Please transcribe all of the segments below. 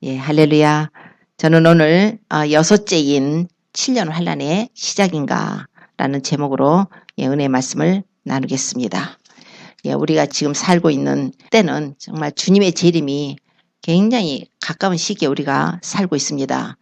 예, 할렐루야. 저는 오늘 여섯째인 7년 환란의 시작인가 라는 제목으로 은혜의 말씀을 나누겠습니다. 예, 우리가 지금 살고 있는 때는 정말 주님의 재림이 굉장히 가까운 시기에 우리가 살고 있습니다.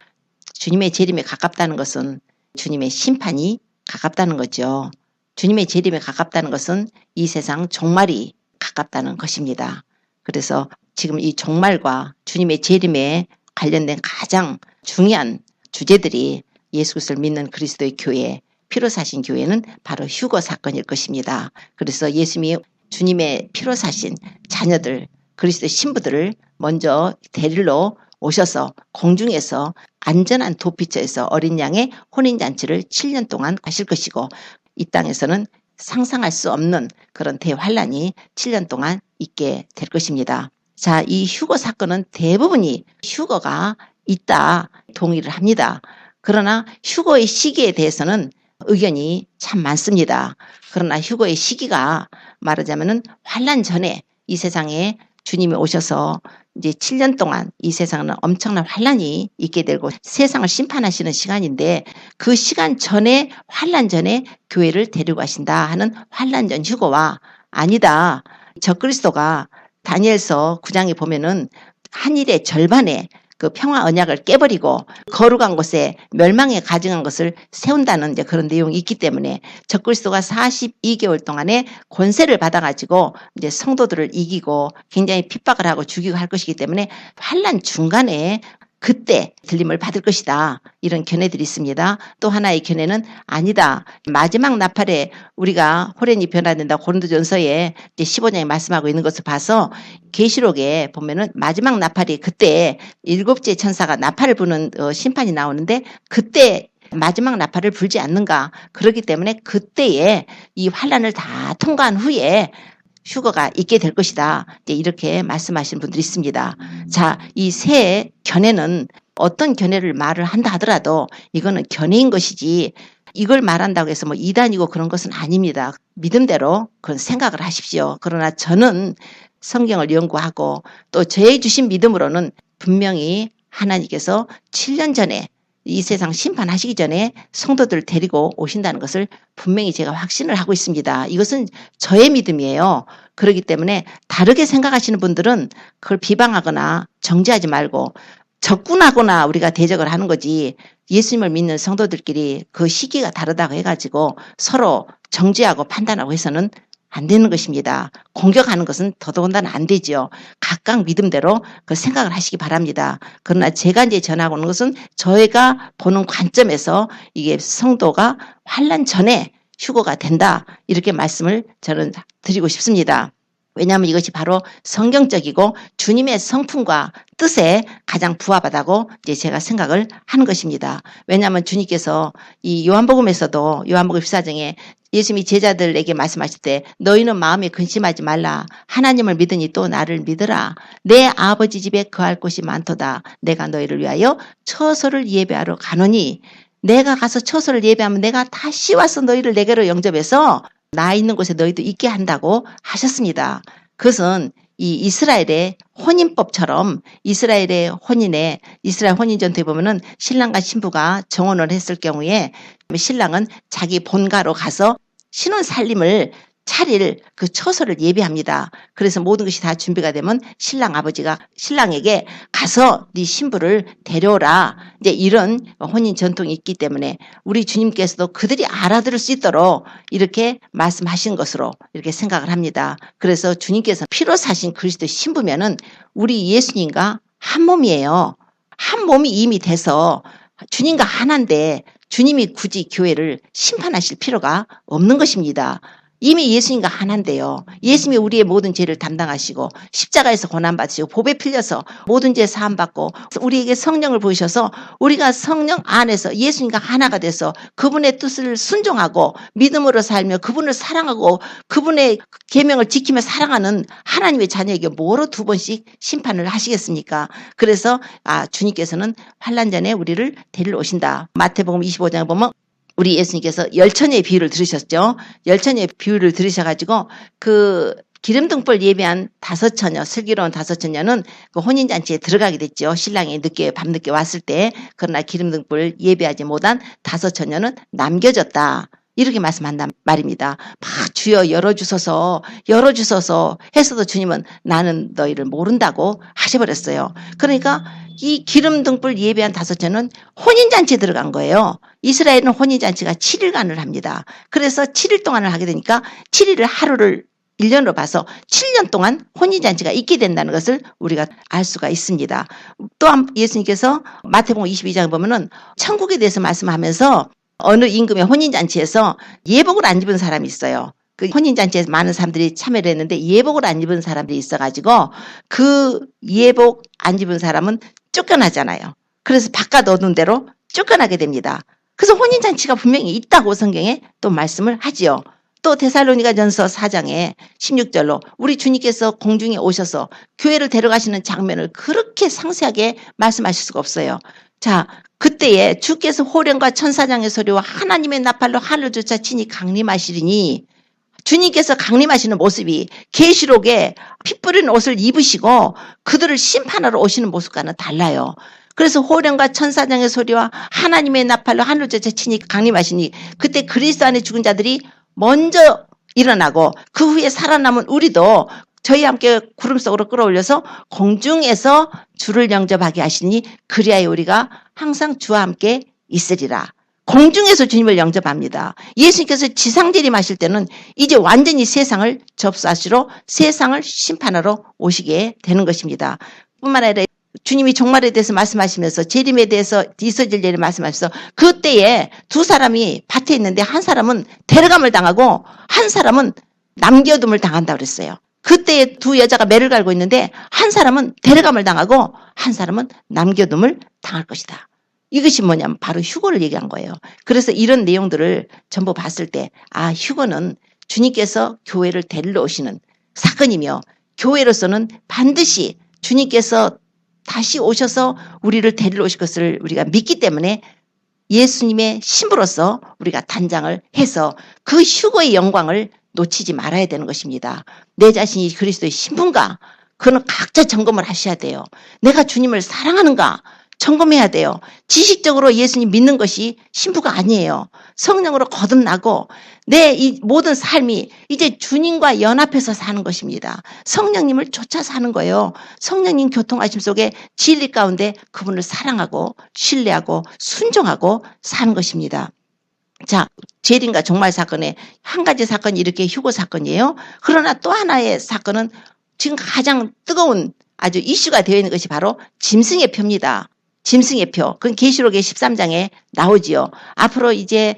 주님의 재림에 가깝다는 것은 주님의 심판이 가깝다는 거죠. 주님의 재림에 가깝다는 것은 이 세상 종말이 가깝다는 것입니다. 그래서 지금 이 종말과 주님의 재림에 관련된 가장 중요한 주제들이 예수 그리스도를 믿는 그리스도의 교회, 피로 사신 교회는 바로 휴거 사건일 것입니다. 그래서 예수님이 주님의 피로 사신 자녀들, 그리스도의 신부들을 먼저 데리러 오셔서 공중에서 안전한 도피처에서 어린 양의 혼인잔치를 7년 동안 하실 것이고, 이 땅에서는 상상할 수 없는 그런 대환란이 7년 동안 있게 될 것입니다. 자, 이 휴거 사건은 대부분이 휴거가 있다 동의를 합니다. 그러나 휴거의 시기에 대해서는 의견이 참 많습니다. 그러나 휴거의 시기가 말하자면은 환란 전에 이 세상에 주님이 오셔서 이제 7년 동안 이 세상은 엄청난 환란이 있게 되고 세상을 심판하시는 시간인데, 그 시간 전에 환란 전에 교회를 데리고 가신다 하는 환란 전 휴거와, 아니다, 적그리스도가 다니엘서 9장에 보면은 한일의 절반에 그 평화 언약을 깨버리고 거룩한 곳에 멸망에 가증한 것을 세운다는 이제 그런 내용이 있기 때문에, 적그리스도가 42개월 동안의 권세를 받아가지고 이제 성도들을 이기고 굉장히 핍박을 하고 죽이고 할 것이기 때문에 환란 중간에 그때 들림을 받을 것이다, 이런 견해들이 있습니다. 또 하나의 견해는 아니다, 마지막 나팔에 우리가 호련히 변화된다 고린도전서에 이제 15장에 말씀하고 있는 것을 봐서 계시록에 보면은 마지막 나팔이 그때 일곱째 천사가 나팔을 부는 심판이 나오는데, 그때 마지막 나팔을 불지 않는가, 그렇기 때문에 그때에 이 환란을 다 통과한 후에 휴거가 있게 될 것이다, 이렇게 말씀하시는 분들이 있습니다. 자, 이 세 견해는 어떤 견해를 말을 한다 하더라도 이거는 견해인 것이지, 이걸 말한다고 해서 뭐 이단이고 그런 것은 아닙니다. 믿음대로 그런 생각을 하십시오. 그러나 저는 성경을 연구하고 또 저의 주신 믿음으로는 분명히 하나님께서 7년 전에 이 세상 심판하시기 전에 성도들을 데리고 오신다는 것을 분명히 제가 확신을 하고 있습니다. 이것은 저의 믿음이에요. 그렇기 때문에 다르게 생각하시는 분들은 그걸 비방하거나 정죄하지 말고 적군하거나 우리가 대적을 하는 거지, 예수님을 믿는 성도들끼리 그 시기가 다르다고 해가지고 서로 정죄하고 판단하고 해서는 안 되는 것입니다. 공격하는 것은 더더군다나 안 되죠. 각각 믿음대로 그 생각을 하시기 바랍니다. 그러나 제가 이제 전하고 있는 것은 저희가 보는 관점에서 이게 성도가 환란 전에 휴거가 된다, 이렇게 말씀을 저는 드리고 싶습니다. 왜냐하면 이것이 바로 성경적이고 주님의 성품과 뜻에 가장 부합하다고 이제 제가 생각을 하는 것입니다. 왜냐하면 주님께서 이 요한복음에서도 요한복음 14장에 예수님이 제자들에게 말씀하실 때 너희는 마음에 근심하지 말라, 하나님을 믿으니 또 나를 믿으라, 내 아버지 집에 거할 곳이 많도다, 내가 너희를 위하여 처소를 예배하러 가노니, 내가 가서 처소를 예배하면 내가 다시 와서 너희를 내게로 영접해서 나 있는 곳에 너희도 있게 한다고 하셨습니다. 그것은 이 이스라엘의 혼인법처럼 이스라엘 혼인 전투에 보면은 신랑과 신부가 정혼을 했을 경우에 신랑은 자기 본가로 가서 신혼 살림을 차릴 그 처소를 예비합니다. 그래서 모든 것이 다 준비가 되면 신랑 아버지가 신랑에게 가서 네 신부를 데려오라, 이제 이런 혼인 전통이 있기 때문에 우리 주님께서도 그들이 알아들을 수 있도록 이렇게 말씀하신 것으로 이렇게 생각을 합니다. 그래서 주님께서 피로 사신 그리스도 신부면은 우리 예수님과 한 몸이에요. 한 몸이 이미 돼서 주님과 하나인데 주님이 굳이 교회를 심판하실 필요가 없는 것입니다. 이미 예수님과 하나인데요. 예수님이 우리의 모든 죄를 담당하시고 십자가에서 고난받으시고 보배 풀려서 모든 죄 사함받고 우리에게 성령을 보이셔서 우리가 성령 안에서 예수님과 하나가 돼서 그분의 뜻을 순종하고 믿음으로 살며 그분을 사랑하고 그분의 계명을 지키며 사랑하는 하나님의 자녀에게 뭐로 두 번씩 심판을 하시겠습니까? 그래서 주님께서는 환난 전에 우리를 데리러 오신다. 마태복음 25장에 보면 우리 예수님께서 열처녀의 비유를 들으셨죠. 열처녀의 비유를 들으셔가지고 그 기름등불 예배한 5처녀, 슬기로운 5처녀는 그 혼인잔치에 들어가게 됐죠. 신랑이 밤늦게 왔을 때. 그러나 기름등불 예배하지 못한 5처녀는 남겨졌다. 이렇게 말씀한단 말입니다. 막 주여 열어주소서 해서도 주님은 나는 너희를 모른다고 하셔버렸어요. 그러니까 이 기름등불 예배한 5처녀는 혼인잔치에 들어간 거예요. 이스라엘은 혼인잔치가 7일간을 합니다. 그래서 7일 동안을 하게 되니까 7일을 하루를 1년으로 봐서 7년 동안 혼인잔치가 있게 된다는 것을 우리가 알 수가 있습니다. 또한 예수님께서 마태복음 22장에 보면은 천국에 대해서 말씀하면서 어느 임금의 혼인잔치에서 예복을 안 입은 사람이 있어요. 그 혼인잔치에 많은 사람들이 참여를 했는데 예복을 안 입은 사람들이 있어가지고 그 예복 안 입은 사람은 쫓겨나잖아요. 그래서 바깥 어두운 데로 쫓겨나게 됩니다. 그래서 혼인잔치가 분명히 있다고 성경에 또 말씀을 하지요. 또 데살로니가전서 4장에 16절로 우리 주님께서 공중에 오셔서 교회를 데려가시는 장면을 그렇게 상세하게 말씀하실 수가 없어요. 자, 그때에 주께서 호령과 천사장의 소리와 하나님의 나팔로 하늘을 쫓아 친히 강림하시리니 주님께서 강림하시는 모습이 계시록에 피 뿌린 옷을 입으시고 그들을 심판하러 오시는 모습과는 달라요. 그래서 호령과 천사장의 소리와 하나님의 나팔로 하늘을 쫓아 친히 강림하시니 그때 그리스도 안에 죽은 자들이 먼저 일어나고 그 후에 살아남은 우리도 저희 함께 구름 속으로 끌어올려서 공중에서 주를 영접하게 하시니 그리하여 우리가 항상 주와 함께 있으리라. 공중에서 주님을 영접합니다. 예수님께서 지상 재림하실 때는 이제 완전히 세상을 접수하시러 세상을 심판하러 오시게 되는 것입니다. 뿐만 아니라 주님이 종말에 대해서 말씀하시면서 재림에 대해서 있어질 일을 말씀하셔서 그때에 두 사람이 밭에 있는데 한 사람은 데려감을 당하고 한 사람은 남겨둠을 당한다고 그랬어요. 그때에 두 여자가 매를 갈고 있는데 한 사람은 데려감을 당하고 한 사람은 남겨둠을 당할 것이다. 이것이 뭐냐면 바로 휴거를 얘기한 거예요. 그래서 이런 내용들을 전부 봤을 때 휴거는 주님께서 교회를 데리러 오시는 사건이며 교회로서는 반드시 주님께서 다시 오셔서 우리를 데리러 오실 것을 우리가 믿기 때문에 예수님의 신부로서 우리가 단장을 해서 그 휴거의 영광을 놓치지 말아야 되는 것입니다. 내 자신이 그리스도의 신부인가? 그거는 각자 점검을 하셔야 돼요. 내가 주님을 사랑하는가? 점검해야 돼요. 지식적으로 예수님 믿는 것이 신부가 아니에요. 성령으로 거듭나고 내 이 모든 삶이 이제 주님과 연합해서 사는 것입니다. 성령님을 쫓아 사는 거예요. 성령님 교통하심 속에 진리 가운데 그분을 사랑하고 신뢰하고 순종하고 사는 것입니다. 자, 재림과 종말 사건에 한 가지 사건이 이렇게 휴거 사건이에요. 그러나 또 하나의 사건은 지금 가장 뜨거운 아주 이슈가 되어 있는 것이 바로 짐승의 표입니다. 짐승의 표. 그건 계시록의 13장에 나오지요. 앞으로 이제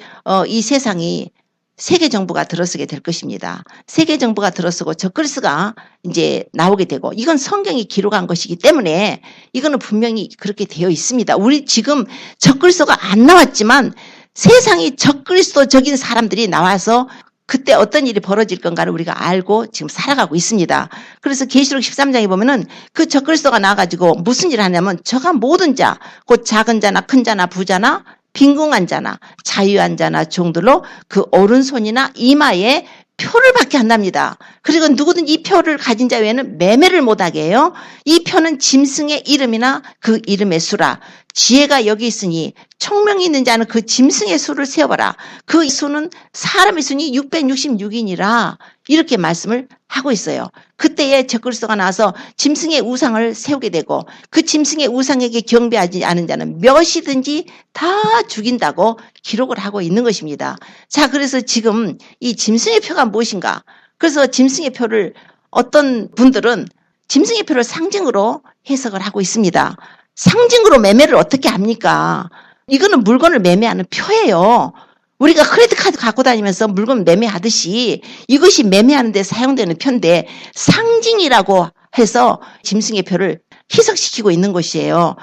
이 세상이 세계 정부가 들어서게 될 것입니다. 세계 정부가 들어서고 적그리스가 이제 나오게 되고 이건 성경이 기록한 것이기 때문에 이거는 분명히 그렇게 되어 있습니다. 우리 지금 적그리스도가 안 나왔지만 세상이 적그리스도적인 사람들이 나와서 그때 어떤 일이 벌어질 건가를 우리가 알고 지금 살아가고 있습니다. 그래서 계시록 13장에 보면은 그 적그리스도가 나와가지고 무슨 일을 하냐면 저가 모든 자, 곧 작은 자나 큰 자나 부자나 빈궁한 자나 자유한 자나 종들로 그 오른손이나 이마에 표를 받게 한답니다. 그리고 누구든 이 표를 가진 자 외에는 매매를 못하게 해요. 이 표는 짐승의 이름이나 그 이름의 수라. 지혜가 여기 있으니 총명이 있는 자는 그 짐승의 수를 세어봐라. 그 수는 사람의 수니 666이니라. 이렇게 말씀을 하고 있어요. 그때에 적그리스도가 나와서 짐승의 우상을 세우게 되고 그 짐승의 우상에게 경배하지 않은 자는 몇이든지 다 죽인다고 기록을 하고 있는 것입니다. 자, 그래서 지금 이 짐승의 표가 무엇인가? 그래서 짐승의 표를 어떤 분들은 짐승의 표를 상징으로 해석을 하고 있습니다. 상징으로 매매를 어떻게 합니까? 이거는 물건을 매매하는 표예요. 우리가 크레딧 카드 갖고 다니면서 물건 매매하듯이 이것이 매매하는 데 사용되는 표인데 상징이라고 해서 짐승의 표를 희석시키고 있는 것이에요.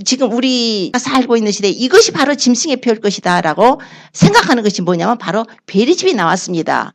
지금 우리가 살고 있는 시대에 이것이 바로 짐승의 표일 것이다 라고 생각하는 것이 뭐냐면 바로 베리집이 나왔습니다.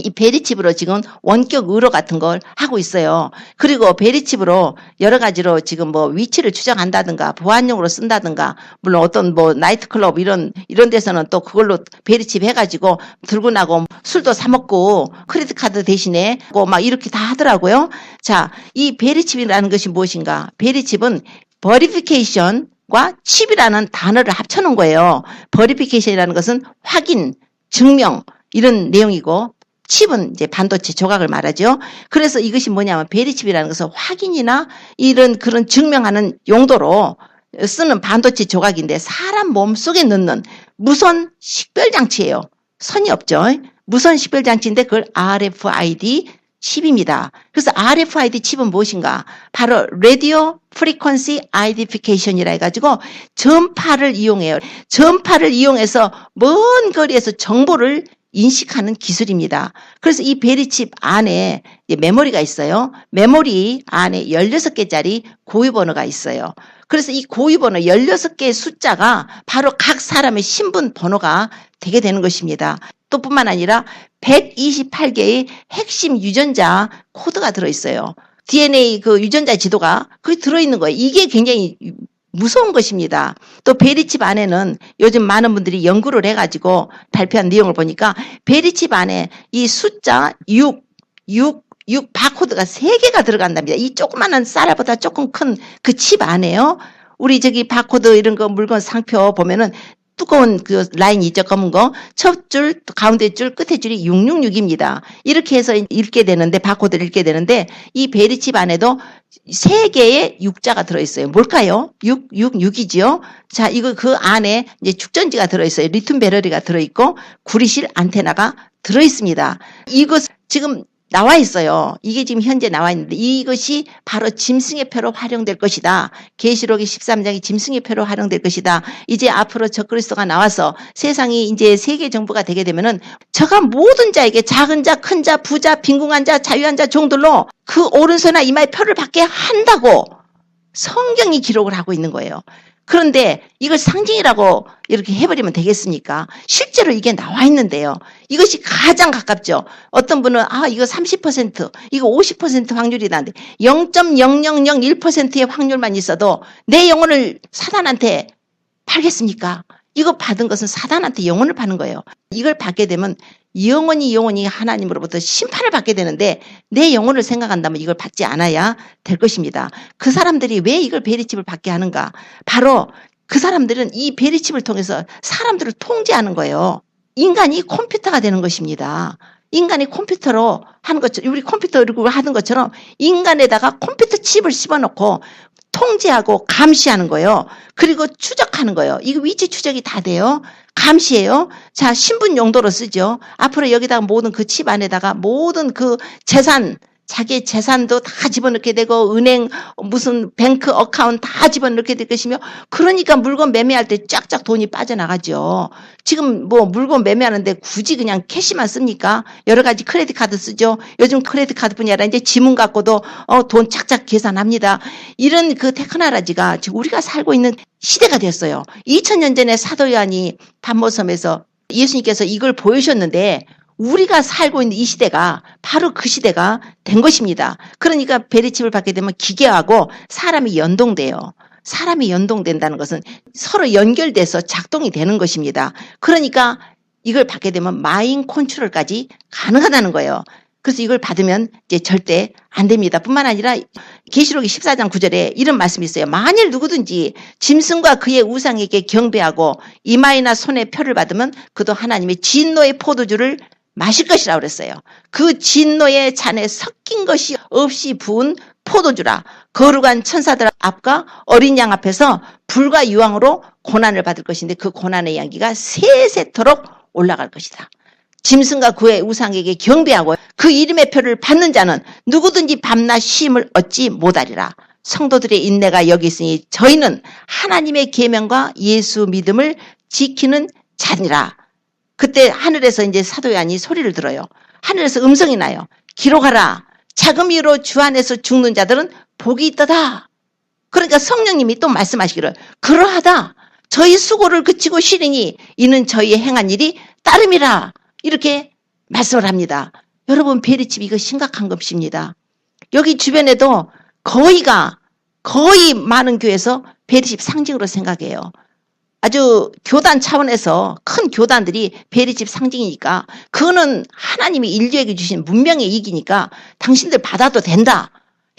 이 베리칩으로 지금 원격 의료 같은 걸 하고 있어요. 그리고 베리칩으로 여러 가지로 지금 뭐 위치를 추적한다든가 보안용으로 쓴다든가, 물론 어떤 뭐 나이트클럽 이런 데서는 또 그걸로 베리칩 해가지고 들고 나고 술도 사 먹고 크레딧 카드 대신에 막 이렇게 다 하더라고요. 자, 이 베리칩이라는 것이 무엇인가? 베리칩은 버리피케이션과 칩이라는 단어를 합쳐놓은 거예요. 버리피케이션이라는 것은 확인, 증명 이런 내용이고, 칩은 이제 반도체 조각을 말하죠. 그래서 이것이 뭐냐면 베리칩이라는 것은 확인이나 이런 그런 증명하는 용도로 쓰는 반도체 조각인데, 사람 몸속에 넣는 무선 식별장치예요. 선이 없죠. 무선 식별장치인데 그걸 RFID 칩입니다. 그래서 RFID 칩은 무엇인가? 바로 Radio Frequency Identification이라 해가지고 전파를 이용해요. 전파를 이용해서 먼 거리에서 정보를 인식하는 기술입니다. 그래서 이 베리칩 안에 메모리가 있어요. 메모리 안에 16개짜리 고유번호가 있어요. 그래서 이 고유번호 16개의 숫자가 바로 각 사람의 신분 번호가 되게 되는 것입니다. 또 뿐만 아니라 128개의 핵심 유전자 코드가 들어있어요. DNA 그 유전자 지도가 거기 들어있는 거예요. 이게 굉장히 무서운 것입니다. 또 베리칩 안에는 요즘 많은 분들이 연구를 해가지고 발표한 내용을 보니까 베리칩 안에 이 숫자 6 바코드가 3개가 들어간답니다. 이 조그마한 쌀보다 조금 큰 그 칩 안에요. 우리 저기 바코드 이런 거 물건 상표 보면은 두꺼운 그 라인 있죠, 검은 거. 첫 줄, 가운데 줄, 끝에 줄이 666입니다. 이렇게 해서 읽게 되는데, 바코드를 읽게 되는데, 이 베리칩 안에도 3개의 6자가 들어있어요. 뭘까요? 6이지요? 자, 이거 그 안에 이제 축전지가 들어있어요. 리튬 배터리가 들어있고, 구리실 안테나가 들어있습니다. 이것 지금 나와 있어요. 이게 지금 현재 나와 있는데, 이것이 바로 짐승의 표로 활용될 것이다. 계시록의 13장이 짐승의 표로 활용될 것이다. 이제 앞으로 적그리스도가 나와서 세상이 이제 세계 정부가 되게 되면은 저가 모든 자에게 작은 자, 큰 자, 부자, 빈궁한 자, 자유한 자 종들로 그 오른손이나 이마에 표를 받게 한다고 성경이 기록을 하고 있는 거예요. 그런데 이걸 상징이라고 이렇게 해버리면 되겠습니까? 실제로 이게 나와 있는데요. 이것이 가장 가깝죠. 어떤 분은 이거 30%, 이거 50% 확률이다는데 0.0001%의 확률만 있어도 내 영혼을 사단한테 팔겠습니까? 이거 받은 것은 사단한테 영혼을 파는 거예요. 이걸 받게 되면 영원히 하나님으로부터 심판을 받게 되는데, 내 영혼을 생각한다면 이걸 받지 않아야 될 것입니다. 그 사람들이 왜 이걸 베리칩을 받게 하는가? 바로 그 사람들은 이 베리칩을 통해서 사람들을 통제하는 거예요. 인간이 컴퓨터가 되는 것입니다. 인간이 컴퓨터로 하는 것처럼, 우리 컴퓨터로 하는 것처럼 인간에다가 컴퓨터 칩을 씹어놓고 통제하고 감시하는 거예요. 그리고 추적하는 거예요. 이거 위치 추적이 다 돼요. 감시해요. 자, 신분 용도로 쓰죠. 앞으로 여기다가 모든 그 칩 안에다가 모든 그 재산, 자기의 재산도 다 집어넣게 되고, 은행 무슨 뱅크 어카운트 다 집어넣게 될 것이며, 그러니까 물건 매매할 때 쫙쫙 돈이 빠져나가죠. 지금 뭐 물건 매매하는데 굳이 그냥 캐시만 씁니까? 여러 가지 크레딧 카드 쓰죠. 요즘 크레딧 카드뿐이 아니라 이제 지문 갖고도 돈 착착 계산합니다. 이런 그 테크놀로지가 지금 우리가 살고 있는 시대가 됐어요. 2000년 전에 사도 요한이 pat모섬에서 예수님께서 이걸 보여주셨는데, 우리가 살고 있는 이 시대가 바로 그 시대가 된 것입니다. 그러니까 베리칩을 받게 되면 기계하고 사람이 연동돼요. 사람이 연동된다는 것은 서로 연결돼서 작동이 되는 것입니다. 그러니까 이걸 받게 되면 마인 컨트롤까지 가능하다는 거예요. 그래서 이걸 받으면 이제 절대 안 됩니다. 뿐만 아니라 계시록 14장 9절에 이런 말씀이 있어요. 만일 누구든지 짐승과 그의 우상에게 경배하고 이마이나 손에 표를 받으면 그도 하나님의 진노의 포도주를 마실 것이라고 그랬어요. 그 진노의 잔에 섞인 것이 없이 부은 포도주라. 거룩한 천사들 앞과 어린 양 앞에서 불과 유황으로 고난을 받을 것인데, 그 고난의 향기가 세세토록 올라갈 것이다. 짐승과 그의 우상에게 경배하고 그 이름의 표를 받는 자는 누구든지 밤낮 쉼을 얻지 못하리라. 성도들의 인내가 여기 있으니 저희는 하나님의 계명과 예수 믿음을 지키는 자니라. 그때 하늘에서 이제 사도 요한이 소리를 들어요. 하늘에서 음성이 나요. 기록하라. 자금이로 주 안에서 죽는 자들은 복이 있다다. 그러니까 성령님이 또 말씀하시기를 그러하다. 저희 수고를 그치고 쉬리니 이는 저희의 행한 일이 따름이라. 이렇게 말씀을 합니다. 여러분 베리칩 이거 심각한 것입니다. 여기 주변에도 거의 많은 교회에서 베리칩 상징으로 생각해요. 아주 교단 차원에서 큰 교단들이 베리칩 상징이니까 그거는 하나님이 인류에게 주신 문명의 이익이니까 당신들 받아도 된다.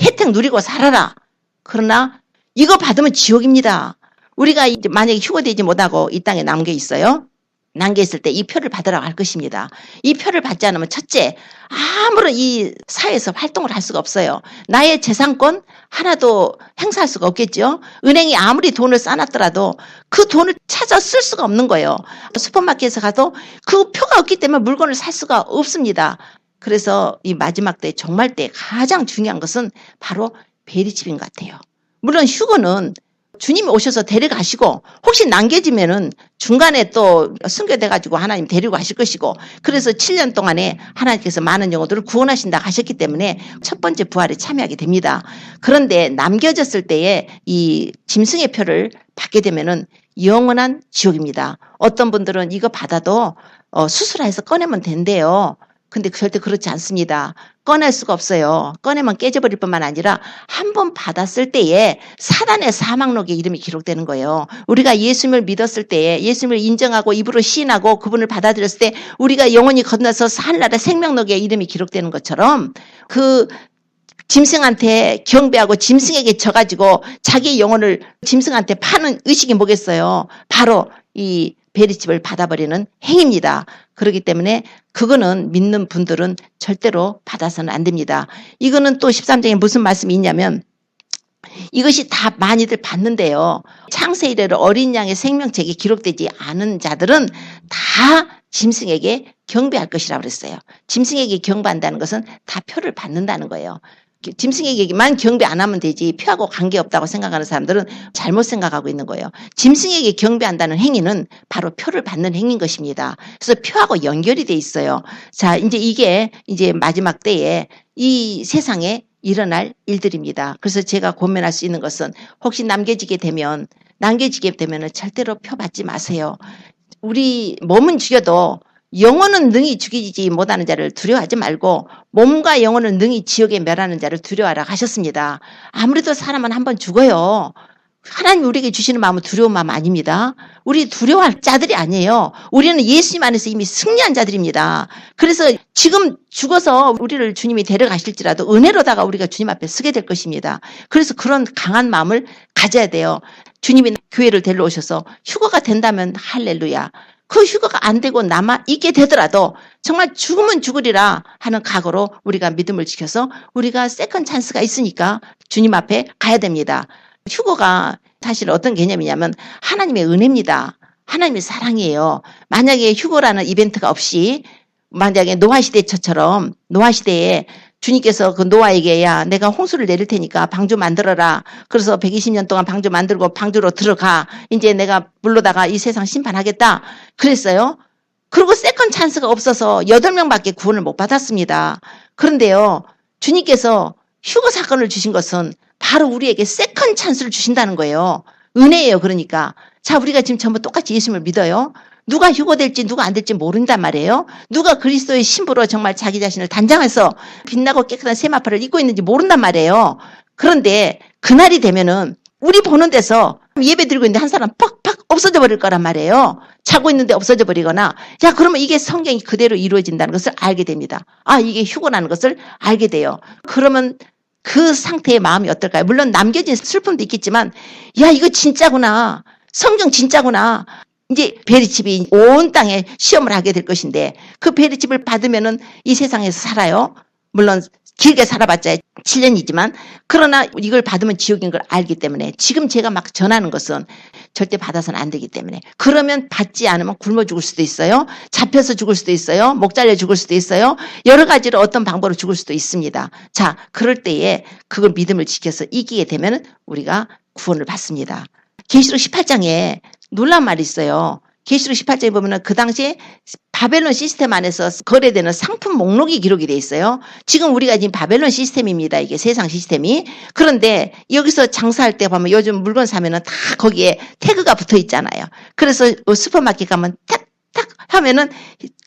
혜택 누리고 살아라. 그러나 이거 받으면 지옥입니다. 우리가 이제 만약에 휴거되지 못하고 이 땅에 남겨 있어요. 남겨 있을 때 이 표를 받으라고 할 것입니다. 이 표를 받지 않으면 첫째, 아무런 이 사회에서 활동을 할 수가 없어요. 나의 재산권 하나도 행사할 수가 없겠죠. 은행이 아무리 돈을 쌓아놨더라도 그 돈을 찾아 쓸 수가 없는 거예요. 슈퍼마켓에 가도 그 표가 없기 때문에 물건을 살 수가 없습니다. 그래서 이 마지막 때 종말 때 가장 중요한 것은 바로 베리칩인 것 같아요. 물론 휴거는 주님이 오셔서 데려가시고 혹시 남겨지면은 중간에 또 순교돼가지고 하나님 데리고 가실 것이고 그래서 7년 동안에 하나님께서 많은 영혼들을 구원하신다 하셨기 때문에 첫 번째 부활에 참여하게 됩니다. 그런데 남겨졌을 때에 이 짐승의 표를 받게 되면은 영원한 지옥입니다. 어떤 분들은 이거 받아도 수술해서 꺼내면 된대요. 근데 절대 그렇지 않습니다. 꺼낼 수가 없어요. 꺼내면 깨져버릴 뿐만 아니라 한 번 받았을 때에 사단의 사망록에 이름이 기록되는 거예요. 우리가 예수님을 믿었을 때에 예수님을 인정하고 입으로 시인하고 그분을 받아들였을 때 우리가 영원히 건너서 하늘나라 생명록에 이름이 기록되는 것처럼 그 짐승한테 경배하고 짐승에게 져가지고 자기 영혼을 짐승한테 파는 의식이 뭐겠어요. 바로 이 베리칩을 받아버리는 행위입니다. 그렇기 때문에 그거는 믿는 분들은 절대로 받아서는 안 됩니다. 이거는 또 13장에 무슨 말씀이 있냐면 이것이 다 많이들 받는데요. 창세 이래로 어린 양의 생명책에 기록되지 않은 자들은 다 짐승에게 경배할 것이라고 그랬어요. 짐승에게 경배한다는 것은 다 표를 받는다는 거예요. 짐승에게만 경배 안 하면 되지 표하고 관계없다고 생각하는 사람들은 잘못 생각하고 있는 거예요. 짐승에게 경배한다는 행위는 바로 표를 받는 행위인 것입니다. 그래서 표하고 연결이 돼 있어요. 자, 이게 마지막 때에 이 세상에 일어날 일들입니다. 그래서 제가 고민할 수 있는 것은 혹시 남겨지게 되면 절대로 표 받지 마세요. 우리 몸은 죽여도 영혼은 능히 죽이지 못하는 자를 두려워하지 말고 몸과 영혼은 능히 지옥에 멸하는 자를 두려워하라 하셨습니다. 아무래도 사람은 한번 죽어요. 하나님 우리에게 주시는 마음은 두려운 마음 아닙니다. 우리 두려워할 자들이 아니에요. 우리는 예수님 안에서 이미 승리한 자들입니다. 그래서 지금 죽어서 우리를 주님이 데려가실지라도 은혜로다가 우리가 주님 앞에 서게 될 것입니다. 그래서 그런 강한 마음을 가져야 돼요. 주님이 교회를 데려오셔서 휴거가 된다면 할렐루야. 그 휴거가 안 되고 남아 있게 되더라도 정말 죽으면 죽으리라 하는 각오로 우리가 믿음을 지켜서 우리가 세컨 찬스가 있으니까 주님 앞에 가야 됩니다. 휴거가 사실 어떤 개념이냐면 하나님의 은혜입니다. 하나님의 사랑이에요. 만약에 휴거라는 이벤트가 없이 만약에 노아시대처럼 노아시대에 주님께서 그 노아에게 야 내가 홍수를 내릴 테니까 방주 만들어라. 그래서 120년 동안 방주 만들고 방주로 들어가. 이제 내가 물로다가 이 세상 심판하겠다. 그랬어요. 그리고 세컨 찬스가 없어서 8명밖에 구원을 못 받았습니다. 그런데요. 주님께서 휴거 사건을 주신 것은 바로 우리에게 세컨 찬스를 주신다는 거예요. 은혜예요. 그러니까. 자, 우리가 지금 전부 똑같이 예수님을 믿어요. 누가 휴거될지 누가 안 될지 모른단 말이에요. 누가 그리스도의 신부로 정말 자기 자신을 단장해서 빛나고 깨끗한 세마포를 입고 있는지 모른단 말이에요. 그런데 그날이 되면은 우리 보는 데서 예배 드리고 있는데 한 사람 팍팍 없어져 버릴 거란 말이에요. 자고 있는데 없어져 버리거나 자 그러면 이게 성경이 그대로 이루어진다는 것을 알게 됩니다. 아 이게 휴거라는 것을 알게 돼요. 그러면 그 상태의 마음이 어떨까요? 물론 남겨진 슬픔도 있겠지만 야 이거 진짜구나. 성경 진짜구나. 이제 베리칩이 온 땅에 시험을 하게 될 것인데 그 베리칩을 받으면은 이 세상에서 살아요. 물론 길게 살아봤자 7년이지만 그러나 이걸 받으면 지옥인 걸 알기 때문에 지금 제가 막 전하는 것은 절대 받아서는 안 되기 때문에 그러면 받지 않으면 굶어 죽을 수도 있어요. 잡혀서 죽을 수도 있어요. 목 잘려 죽을 수도 있어요. 여러 가지로 어떤 방법으로 죽을 수도 있습니다. 자, 그럴 때에 그걸 믿음을 지켜서 이기게 되면 우리가 구원을 받습니다. 계시록 18장에 놀라운 말이 있어요. 계시록 18장에 보면은 그 당시에 바벨론 시스템 안에서 거래되는 상품 목록이 기록이 돼 있어요. 지금 우리가 지금 바벨론 시스템입니다. 이게 세상 시스템이. 그런데 여기서 장사할 때 보면 요즘 물건 사면은 다 거기에 태그가 붙어 있잖아요. 그래서 슈퍼마켓 가면 탁탁 하면은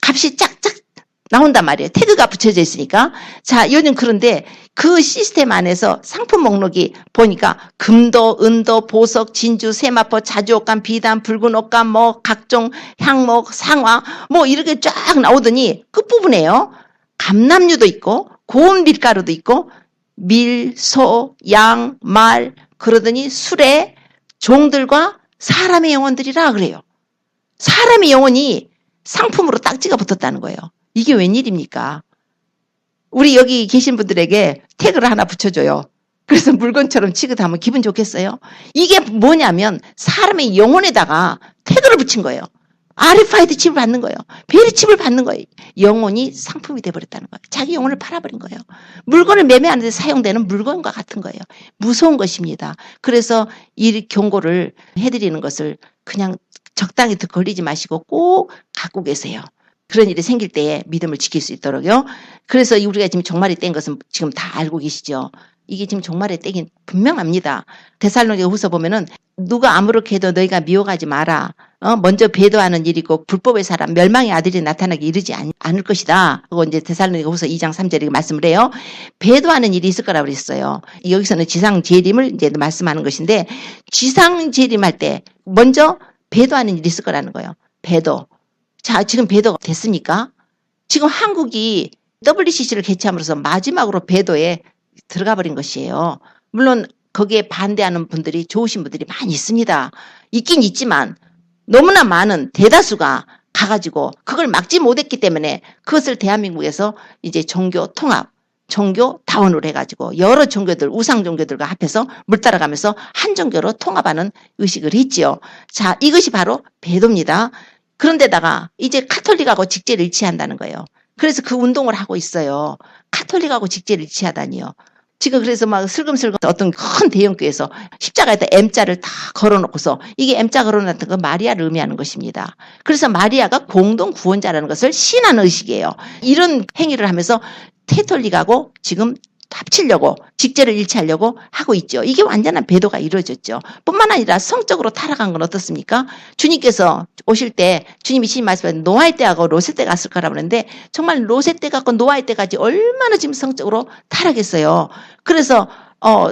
값이 짝짝 나온단 말이에요. 태그가 붙여져 있으니까. 자, 요즘 그런데 그 시스템 안에서 상품 목록이 보니까 금도, 은도, 보석, 진주, 세마포, 자주옥감, 비단, 붉은 옷감, 뭐 각종 향목, 상화 뭐 이렇게 쫙 나오더니 끝부분에요. 감남류도 있고 고운 밀가루도 있고 밀, 소, 양, 말 그러더니 술에 종들과 사람의 영혼들이라 그래요. 사람의 영혼이 상품으로 딱지가 붙었다는 거예요. 이게 웬일입니까? 우리 여기 계신 분들에게 태그를 하나 붙여줘요. 그래서 물건처럼 취급하면 기분 좋겠어요? 이게 뭐냐면 사람의 영혼에다가 태그를 붙인 거예요. RFID 칩을 받는 거예요. 베리 칩을 받는 거예요. 영혼이 상품이 돼버렸다는 거예요. 자기 영혼을 팔아버린 거예요. 물건을 매매하는 데 사용되는 물건과 같은 거예요. 무서운 것입니다. 그래서 이 경고를 해드리는 것을 그냥 적당히 걸리지 마시고 꼭 갖고 계세요. 그런 일이 생길 때에 믿음을 지킬 수 있도록요. 그래서 우리가 지금 종말이 뗀 것은 지금 다 알고 계시죠. 이게 지금 종말의 때긴 분명합니다. 데살로니가후서 보면은 누가 아무렇게 해도 너희가 미혹하지 마라. 먼저 배도하는 일이고 불법의 사람 멸망의 아들이 나타나기 이르지 않을 것이다. 그리고 이제 데살로니가후서 2장 3절에 말씀을 해요. 배도하는 일이 있을 거라고 그랬어요. 여기서는 지상 재림을 이제 말씀하는 것인데 지상 재림할 때 먼저 배도하는 일이 있을 거라는 거예요. 배도. 자, 지금 배도가 됐습니까? 지금 한국이 WCC를 개최함으로써 마지막으로 배도에 들어가 버린 것이에요. 물론 거기에 반대하는 분들이 좋으신 분들이 많이 있습니다. 있긴 있지만 너무나 많은 대다수가 가가지고 그걸 막지 못했기 때문에 그것을 대한민국에서 이제 종교 통합, 종교 다원으로 해가지고 여러 종교들, 우상 종교들과 합해서 물 따라가면서 한 종교로 통합하는 의식을 했지요. 자, 이것이 바로 배도입니다. 그런데다가 이제 카톨릭하고 직제를 일치한다는 거예요. 그래서 그 운동을 하고 있어요. 카톨릭하고 직제를 일치하다니요. 지금 그래서 막 슬금슬금 어떤 큰 대형교회에서 십자가에다 M자를 다 걸어놓고서 이게 M자 걸어놨던 건 마리아를 의미하는 것입니다. 그래서 마리아가 공동 구원자라는 것을 시인하는 의식이에요. 이런 행위를 하면서 캐톨릭하고 지금 합치려고 직제를 일치하려고 하고 있죠. 이게 완전한 배도가 이루어졌죠. 뿐만 아니라 성적으로 타락한 건 어떻습니까? 주님께서 오실 때 주님이 신임 말씀하신 노아의 때하고 로세 때가 갔을 거라고 하는데 정말 로세 때 갖고 노아의 때까지 얼마나 지금 성적으로 타락했어요. 그래서